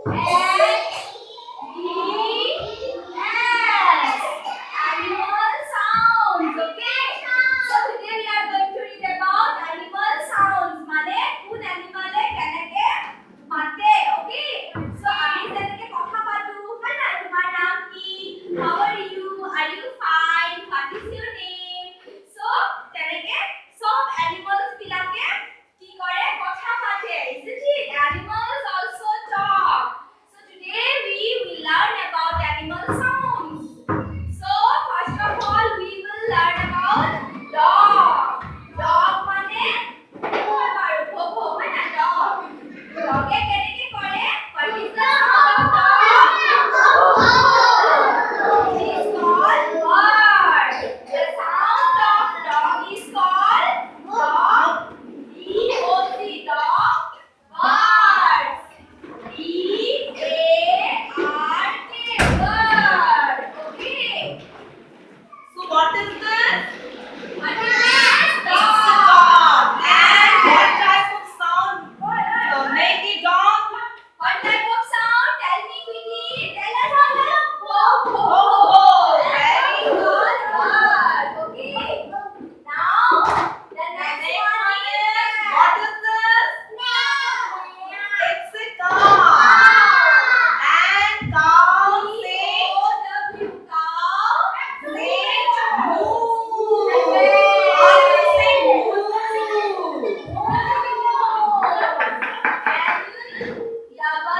Animal sounds. Okay. So today we are going to read about animal sounds. মানে কোন animal কেনেকে মাতে. Okay. So আমি যেনেকে কথা পাতো, হয় না? তোমাৰ নাম কি? How are you? Are you fine? What is your name? So তেনেকে সব animals বিলাকে কি কৰে কথা পাতে. Isn't it? Animals also talk. So today we will learn about animal sounds. So first of all we will learn about dog. Dog মানে কোন বারো ভোভো হয় না dog. Dog এ কেনেকে করে? What is the sound of dog? It is called bark. The sound of dog is called dog. D-O-G dog. Bark. B-A-R-K bird. Okay. So what is this? What is this? It's a dog. And what type of sound make the dog? What type of sound? Tell me quickly. Tell us how to go. Very good. Bird. Okay. Now the next one is What is this? It's a cow. And cow says C-O-W cow. moo. How do you say moo? And the